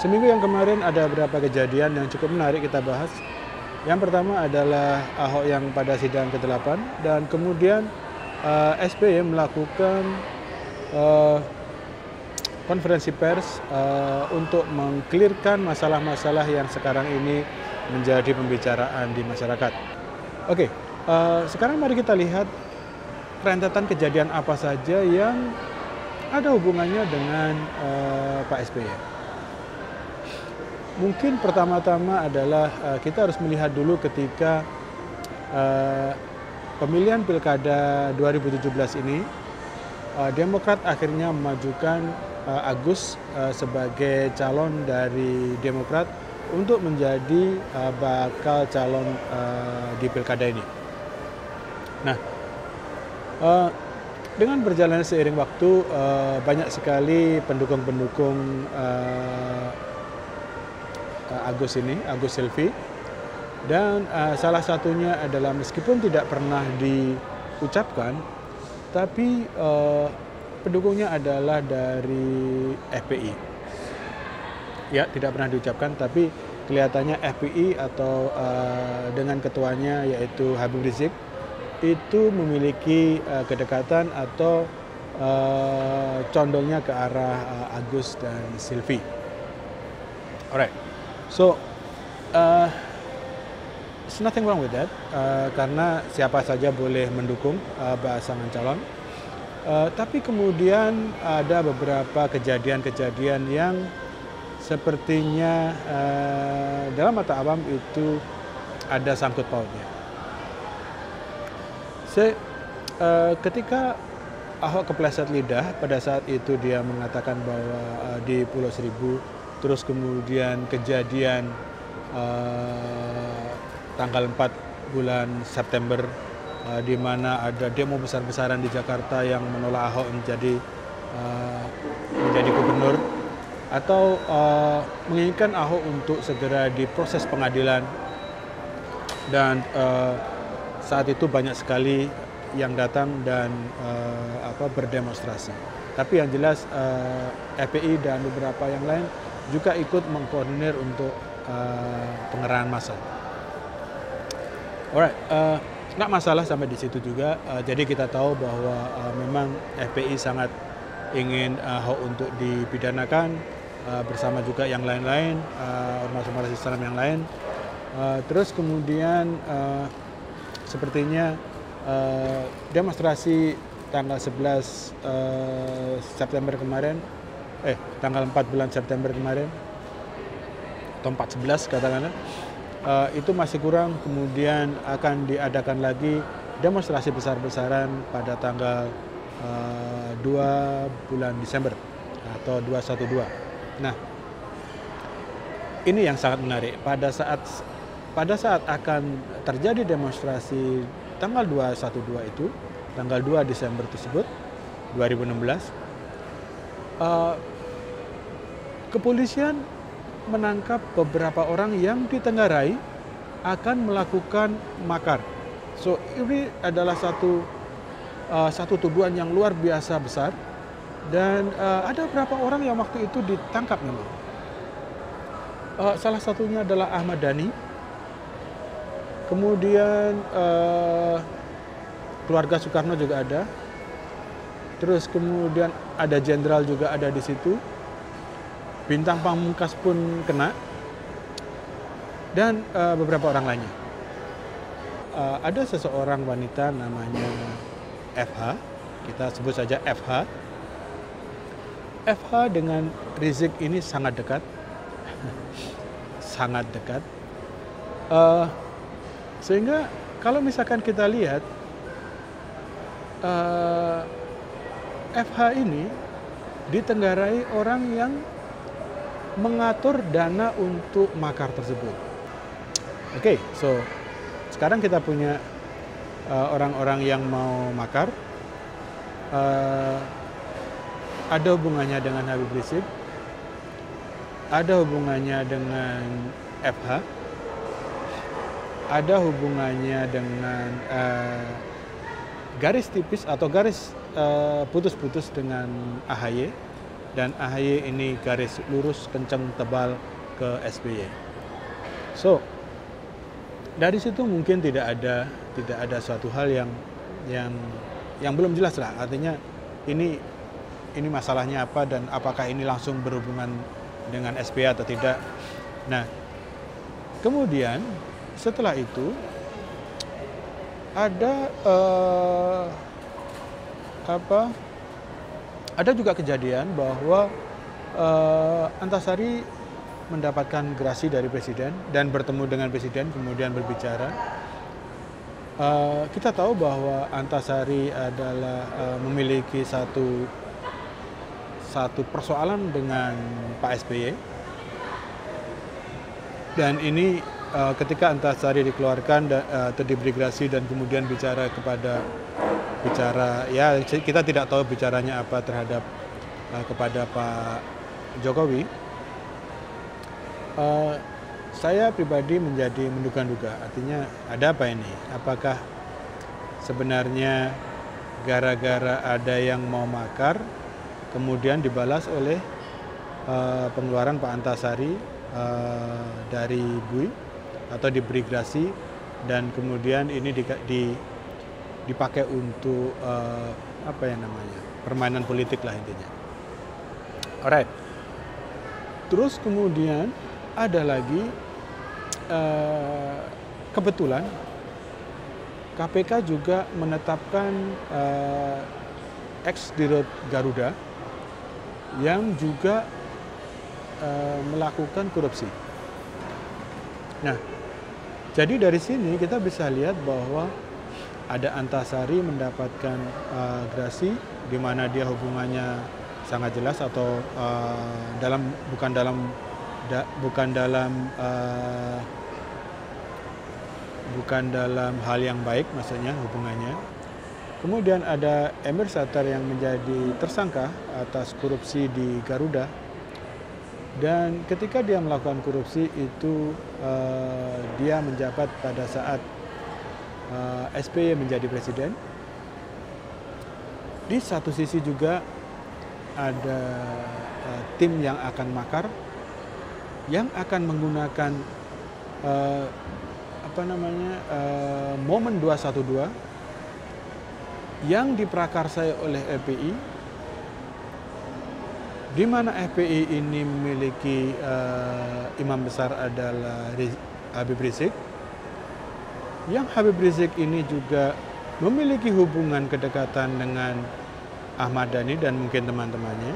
Seminggu yang kemarin ada beberapa kejadian yang cukup menarik kita bahas. Yang pertama adalah Ahok yang pada sidang ke-8 dan kemudian SBY melakukan konferensi pers untuk mengklirkan masalah-masalah yang sekarang ini menjadi pembicaraan di masyarakat. Oke, sekarang mari kita lihat rentetan kejadian apa saja yang ada hubungannya dengan Pak SBY. Mungkin pertama-tama adalah kita harus melihat dulu ketika pemilihan Pilkada 2017 ini, Demokrat akhirnya memajukan Agus sebagai calon dari Demokrat untuk menjadi bakal calon di Pilkada ini. Nah, dengan berjalannya seiring waktu, banyak sekali pendukung-pendukung Agus Silvi, dan salah satunya adalah meskipun tidak pernah diucapkan, tapi pendukungnya adalah dari FPI. Ya, tidak pernah diucapkan, tapi kelihatannya FPI atau dengan ketuanya yaitu Habib Rizik itu memiliki kedekatan atau condongnya ke arah Agus dan Silvi. Alright. So, there's nothing wrong with that, karena siapa saja boleh mendukung pasangan calon. Tapi kemudian ada beberapa kejadian-kejadian yang sepertinya dalam mata awam itu ada sangkut pautnya. Ketika Ahok kepleset lidah, pada saat itu dia mengatakan bahwa di Pulau Seribu, terus kemudian kejadian tanggal 4 bulan September di mana ada demo besar-besaran di Jakarta yang menolak Ahok menjadi gubernur, atau menginginkan Ahok untuk segera diproses pengadilan, dan saat itu banyak sekali yang datang dan berdemonstrasi. Tapi yang jelas FPI dan beberapa yang lain juga ikut mengkoordinir untuk pengerahan massa. Alright, nggak masalah sampai di situ juga. Jadi kita tahu bahwa memang FPI sangat ingin Ahok untuk dipidanakan bersama juga yang lain-lain, ormas-ormas Islam yang lain. Terus kemudian sepertinya demonstrasi tanggal 11 September kemarin, tanggal 4 bulan September kemarin, atau 4/11 katakanlah, itu masih kurang. Kemudian akan diadakan lagi demonstrasi besar-besaran pada tanggal 2 bulan Desember atau 212. Nah, ini yang sangat menarik. Pada saat akan terjadi demonstrasi tanggal 212 itu, tanggal 2 Desember tersebut, 2016, kepolisian menangkap beberapa orang yang ditenggarai akan melakukan makar. So, ini adalah satu tuduhan yang luar biasa besar, dan ada beberapa orang yang waktu itu ditangkap memang. Salah satunya adalah Ahmad Dhani, kemudian keluarga Soekarno juga ada, terus kemudian ada jenderal juga ada di situ, Bintang Pamungkas pun kena, dan beberapa orang lainnya. Ada seseorang wanita namanya FH, kita sebut saja FH. FH dengan Rizik ini sangat dekat, sangat dekat. Sehingga kalau misalkan kita lihat, FH ini ditenggarai orang yang mengatur dana untuk makar tersebut. Oke, so sekarang kita punya orang-orang yang mau makar, ada hubungannya dengan Habib Rizik, ada hubungannya dengan FH, ada hubungannya dengan garis tipis atau garis putus-putus dengan AHY, dan AHY ini garis lurus kencang tebal ke SBY. So dari situ mungkin tidak ada suatu hal yang belum jelas lah. Artinya ini masalahnya apa dan apakah ini langsung berhubungan dengan SBY atau tidak. Nah, kemudian setelah itu ada juga kejadian bahwa Antasari mendapatkan gerasi dari presiden dan bertemu dengan presiden kemudian berbicara. Kita tahu bahwa Antasari adalah memiliki satu persoalan dengan Pak SBY, dan ini ketika Antasari dikeluarkan atau diberi gerasi dan kemudian bicara ya kita tidak tahu bicaranya apa terhadap kepada Pak Jokowi. Saya pribadi menjadi menduga-duga, artinya ada apa ini? Apakah sebenarnya gara-gara ada yang mau makar, kemudian dibalas oleh pengeluaran Pak Antasari dari BUI atau diberi gerasi, dan kemudian ini dipakai untuk permainan politik lah intinya. Alright. Terus kemudian ada lagi kebetulan KPK juga menetapkan ex-Dirut Garuda yang juga melakukan korupsi. Nah, jadi dari sini kita bisa lihat bahwa ada Antasari mendapatkan gerasi di mana dia hubungannya sangat jelas atau bukan dalam hal yang baik, maksudnya hubungannya. Kemudian ada Emir Sattar yang menjadi tersangka atas korupsi di Garuda, dan ketika dia melakukan korupsi itu dia menjabat pada saat SBY menjadi presiden. Di satu sisi juga ada tim yang akan makar, yang akan menggunakan momen 212 yang diprakarsai oleh FPI, di mana FPI ini memiliki imam besar adalah Habib Rizik, yang Habib Rizik ini juga memiliki hubungan kedekatan dengan Ahmad Dhani dan mungkin teman-temannya.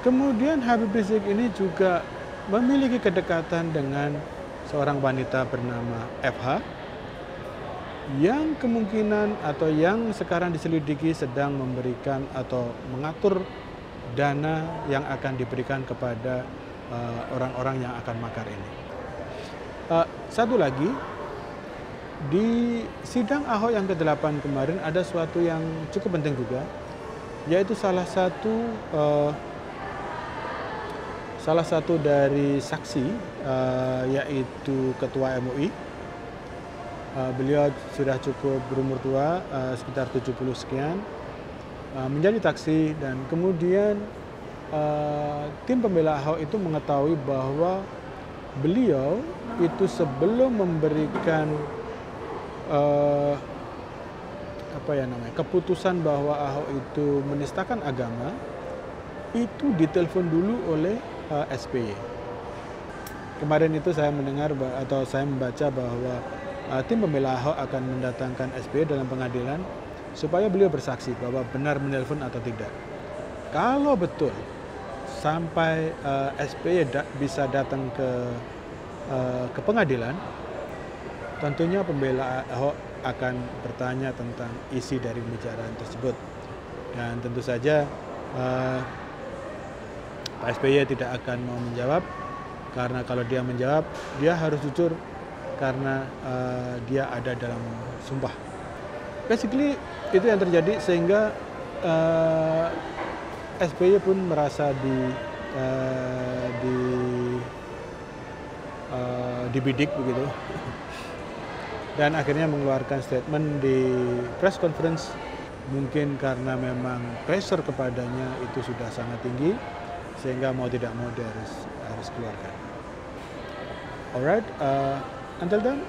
Kemudian Habib Rizik ini juga memiliki kedekatan dengan seorang wanita bernama FH, yang kemungkinan atau yang sekarang diselidiki sedang memberikan atau mengatur dana yang akan diberikan kepada orang-orang yang akan makar ini. Satu lagi, di sidang Ahok yang ke-8 kemarin ada sesuatu yang cukup penting juga, yaitu salah satu dari saksi, yaitu Ketua MUI. Beliau sudah cukup berumur tua, sekitar 70 sekian, menjadi saksi, dan kemudian tim pembela Ahok itu mengetahui bahwa beliau itu sebelum memberikan keputusan bahwa Ahok itu menistakan agama, itu ditelepon dulu oleh SBY. Kemarin itu saya mendengar atau saya membaca bahwa tim pembela Ahok akan mendatangkan SBY dalam pengadilan supaya beliau bersaksi bahwa benar menelpon atau tidak. Kalau betul sampai SBY bisa datang ke pengadilan, tentunya pembela Ahok akan bertanya tentang isi dari pembicaraan tersebut. Dan tentu saja Pak SBY tidak akan mau menjawab, karena kalau dia menjawab, dia harus jujur karena dia ada dalam sumpah. Basically itu yang terjadi, sehingga SBY pun merasa dibidik begitu, dan akhirnya mengeluarkan statement di press conference Mungkin karena memang pressure kepadanya itu sudah sangat tinggi, sehingga mau tidak mau dia harus keluarkan. Alright, until then,